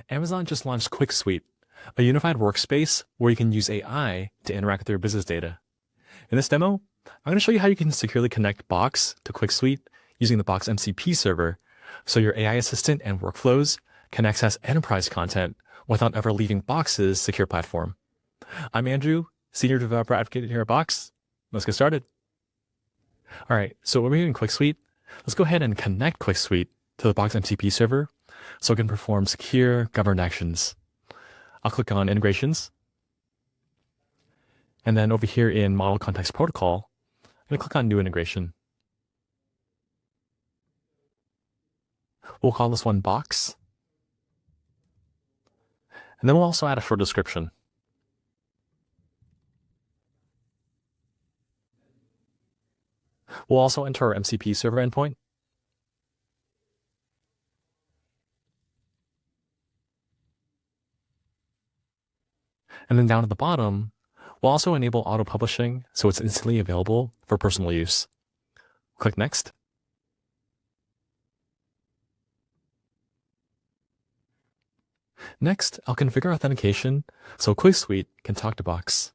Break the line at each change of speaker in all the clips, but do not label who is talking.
Amazon just launched Quick Suite, a unified workspace where you can use AI to interact with your business data. In this demo, I'm going to show you how you can securely connect Box to Quick Suite using the Box MCP server, so your AI assistant and workflows can access enterprise content without ever leaving Box's secure platform. I'm Andrew, Senior Developer Advocate here at Box. Let's get started. All right, so when we're here in Quick Suite, let's go ahead and connect Quick Suite to the Box MCP server so it can perform secure, governed actions. I'll click on Integrations. And then over here in Model Context Protocol, I'm going to click on New Integration. We'll call this one Box. And then we'll also add a short description. We'll also enter our MCP server endpoint. And then down at the bottom, we'll also enable auto-publishing so it's instantly available for personal use. Click Next. Next, I'll configure authentication so Quick Suite can talk to Box.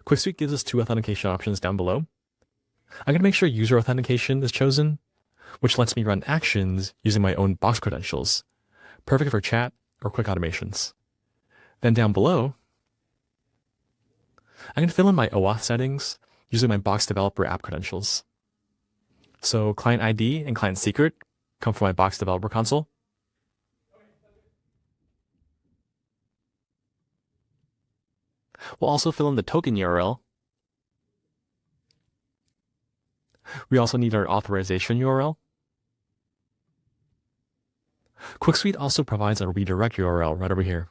Quick Suite gives us two authentication options down below. I'm going to make sure user authentication is chosen, which lets me run actions using my own Box credentials, perfect for chat or quick automations. Then down below, I'm going to fill in my OAuth settings using my Box Developer app credentials. So client ID and client secret come from my Box Developer console. We'll also fill in the token URL. We also need our authorization URL. Quick Suite also provides a redirect URL right over here.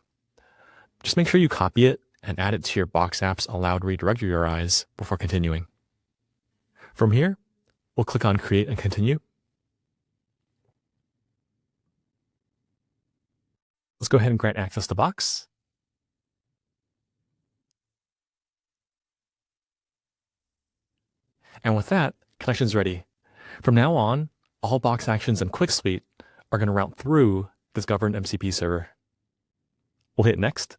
Just make sure you copy it and add it to your Box app's allowed redirect URIs before continuing. From here, we'll click on Create and Continue. Let's go ahead and grant access to Box. And with that, connection's ready. From now on, all Box actions in Quick Suite are going to route through this governed MCP server. We'll hit Next.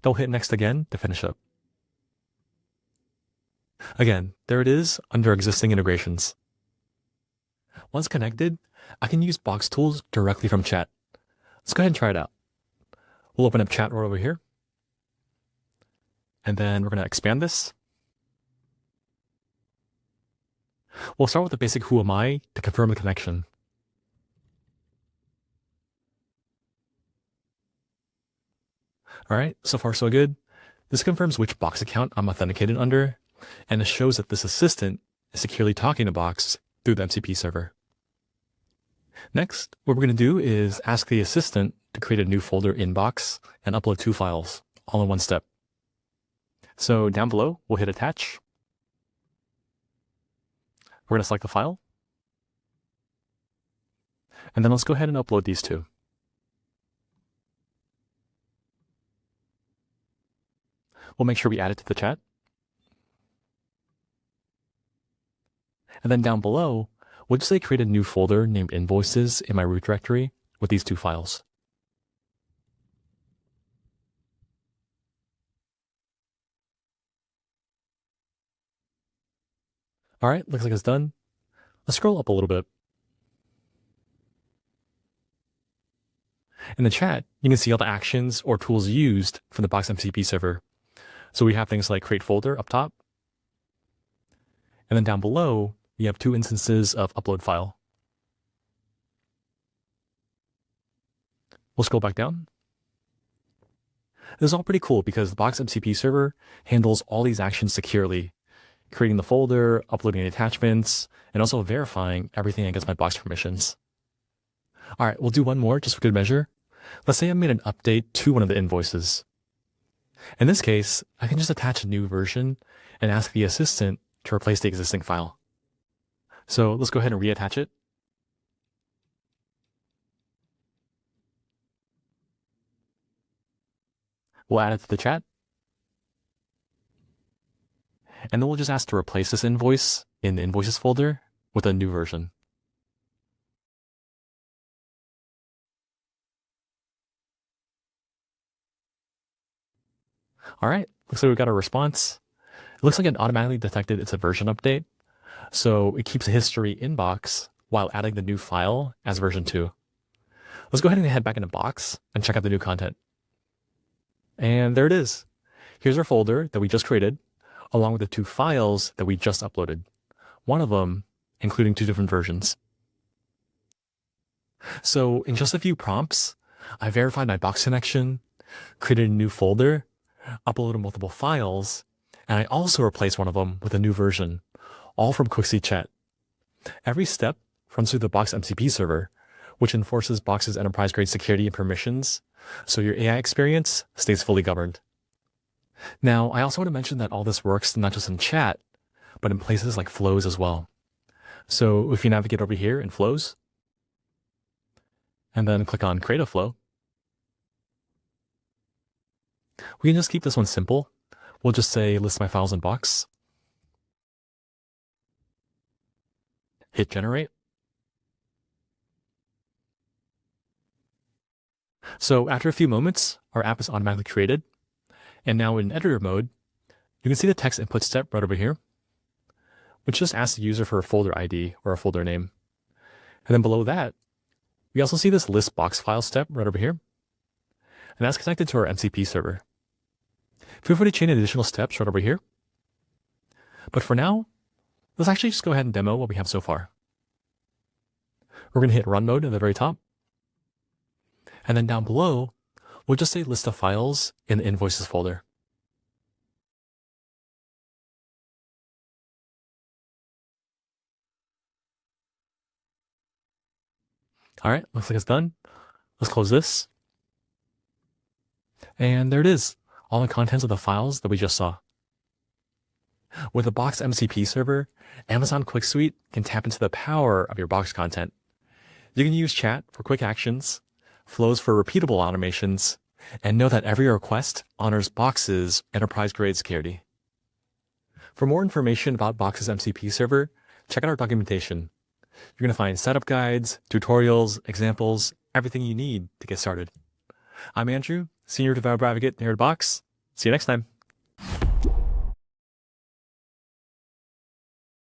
Then we'll hit Next again to finish up. Again, there it is under existing integrations. Once connected, I can use Box tools directly from chat. Let's go ahead and try it out. We'll open up chat right over here. And then we're going to expand this. We'll start with the basic who am I to confirm the connection. All right, so far so good. This confirms which Box account I'm authenticated under, and it shows that this assistant is securely talking to Box through the MCP server. Next, what we're going to do is ask the assistant to create a new folder in Box and upload two files, all in one step. So down below, we'll hit Attach. We're going to select the file. And then let's go ahead and upload these two. We'll make sure we add it to the chat. And then down below, we'll just say create a new folder named Invoices in my root directory with these two files. All right, looks like it's done. Let's scroll up a little bit. In the chat, you can see all the actions or tools used from the Box MCP server. So we have things like create folder up top. And then down below, we have two instances of upload file. We'll scroll back down. This is all pretty cool because the Box MCP server handles all these actions securely, creating the folder, uploading the attachments, and also verifying everything against my Box permissions. All right, we'll do one more just for good measure. Let's say I made an update to one of the invoices. In this case, I can just attach a new version and ask the assistant to replace the existing file. So let's go ahead and reattach it. We'll add it to the chat. And then we'll just ask to replace this invoice in the Invoices folder with a new version. All right, looks like we got a response. It looks like it automatically detected it's a version update. So it keeps a history in Box while adding the new file as version 2. Let's go ahead and head back into Box and check out the new content. And there it is. Here's our folder that we just created, along with the 2 files that we just uploaded. One of them including 2 different versions. So in just a few prompts, I verified my Box connection, created a new folder, uploaded multiple files, and I also replaced one of them with a new version, all from QuickSuite Chat. Every step runs through the Box MCP server, which enforces Box's enterprise-grade security and permissions, so your AI experience stays fully governed. Now, I also want to mention that all this works not just in chat, but in places like flows as well. So if you navigate over here in flows, and then click on create a flow, we can just keep this one simple. We'll just say list my files in Box. Hit generate. So after a few moments, our app is automatically created. And now in editor mode, you can see the text input step right over here, which just asks the user for a folder ID or a folder name. And then below that, we also see this list box file step right over here. And that's connected to our MCP server. Feel free to chain additional steps right over here. But for now, let's actually just go ahead and demo what we have so far. We're going to hit run mode at the very top. And then down below, we'll just say list of files in the Invoices folder. All right, looks like it's done. Let's close this. And there it is, all the contents of the files that we just saw. With the Box MCP server, Amazon QuickSuite can tap into the power of your Box content. You can use chat for quick actions, flows for repeatable automations, and know that every request honors Box's enterprise-grade security. For more information about Box's MCP server, check out our documentation. You're going to find setup guides, tutorials, examples, everything you need to get started. I'm Andrew, Senior Developer Advocate here at Box. See you next time.